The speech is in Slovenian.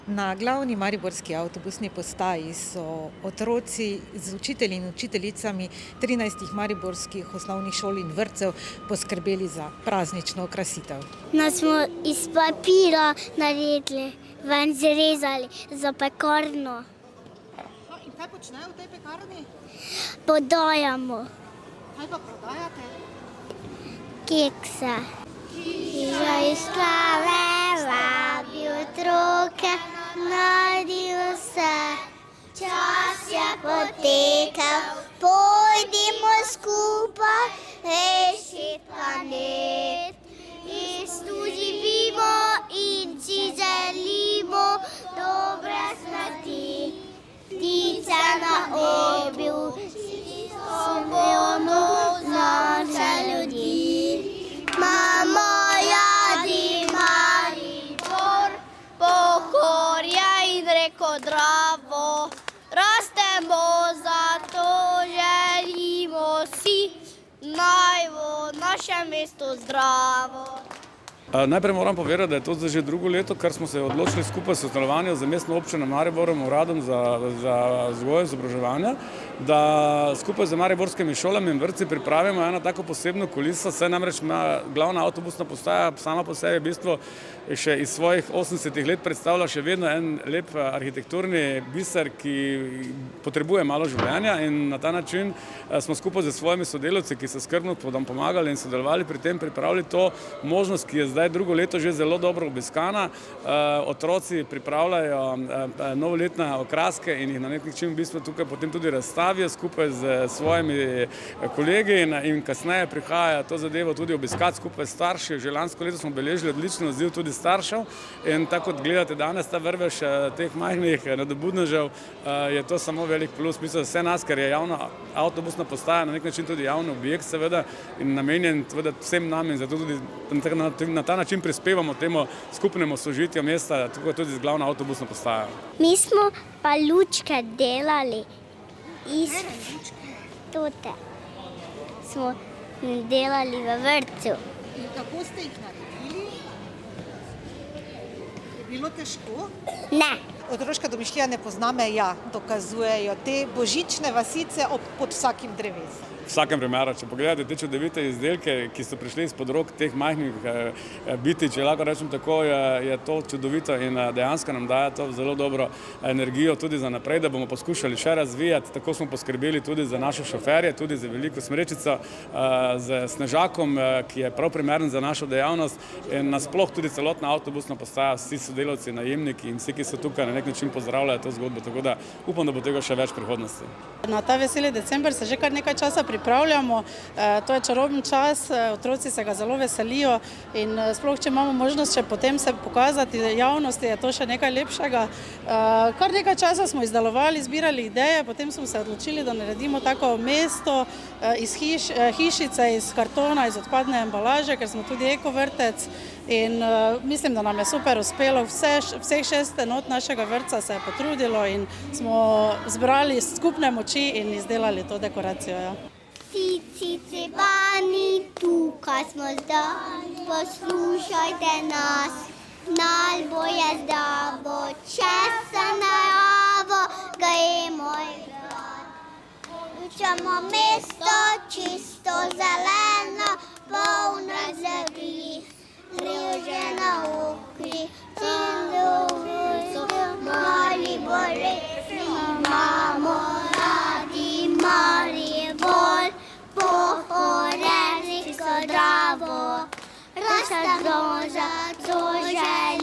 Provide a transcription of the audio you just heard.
Na glavni mariborski avtobusni postaji so otroci z učitelji in učiteljicami 13 mariborskih osnovnih šol in vrtcev poskrbeli za praznično okrasitev. Smo iz papira naredili, ven zrezali za pekarno. In kaj počnejo v tej pekarni? Podajamo Kaj pa prodajate? kekse. Hiša iz slave vabi otroke, mladi vse. Čas je potekel, pojdimo skupaj rešit planet. Istu živimo in si želimo dobre smrti. Ptice na oblju, sobono naše ljudi. Mamo, jadi Maribor, pohorja in reko Dravo. Rastemo, zato želimo si, naj bo naše mesto zdravo. Najprej moram povedati, da je to zdaj že drugo leto, kar smo se odločili skupaj s sodelovanjem z mestno občino Mariborom, uradom za vzgojo in izobraževanje, da skupaj z mariborskimi šolami in vrtci pripravimo eno tako posebno kuliso, saj namreč ima glavna avtobusna postaja sama po sebi v bistvu še iz svojih 80 let predstavlja še vedno en lep arhitekturni biser, ki potrebuje malo življenja, in na ta način smo skupaj z svojimi sodelavci, ki so skrbno pomagali in sodelovali pri tem, pripravili to možnost, ki je zdaj drugo leto že zelo dobro obiskana. Otroci pripravljajo novoletne okraske in jih na nek način v bistvu tukaj potem tudi razstavijo skupaj z svojimi kolegi in kasneje prihaja to zadevo tudi obiskati skupaj s starši. Že lansko leto smo beležili odličen odziv tudi staršev in tako kot gledate danes ta vrvež teh majhnih nadobudnežev, je to samo velik plus. Mislim, da vse nas, ker je javna avtobusna postaja na nek način tudi javni objekt seveda in namenjen vsem nam, in zato tudi na ta način prispevamo temu skupnemu sožitju mesta, tudi z glavno avtobusno postajo. Mi smo pa lučke delali iz tote. Smo delali v vrtcu. In kako ste jih naredili? Je bilo težko? Ne. Otroška domišljija ne pozna meja, dokazujejo te božične vasice pod vsakim drevesom. V vsakem primeru, če pogledate te čudovite izdelke, ki so prišli izpod rok teh majhnih biti, če lahko rečem tako, je to čudovito in dejansko nam daje to zelo dobro energijo tudi za naprej, da bomo poskušali še razvijati. Tako smo poskrbeli tudi za naše šoferje, tudi za veliko smrečico, z snežakom, ki je prav primeren za našo dejavnost, in nasploh tudi celotna avtobusna postaja, vsi sodelavci, najemniki in vsi, ki so tukaj, na nek način pozdravljajo to zgodbo, tako da upam, da bo tega še več v prihodnosti. Na ta veseli december se že kar nekaj časa pripravljamo, to je čaroben čas, otroci se ga zelo veselijo in sploh, če imamo možnost še potem se pokazati javnosti, je to še nekaj lepšega. Kar nekaj časa smo izdelovali, zbirali ideje, potem smo se odločili, da naredimo tako mesto iz hišice, iz kartona, iz odpadne embalaže, ker smo tudi ekovrtec in mislim, da nam je super uspelo. Vseh 6 enot našega vrtca se je potrudilo in smo zbrali skupne moči in izdelali to dekoracijo. Ja. Cici, bani, tukaj smo zdaj, poslušajte nas. Najbolje zdravo, če se naravo, gremo igrat. Učemo mesto čisto zeleno, polno zrli, že na okri. Maribor, imamo radi Maribor, pohorje reko Dravo. Rastemo, zato želimo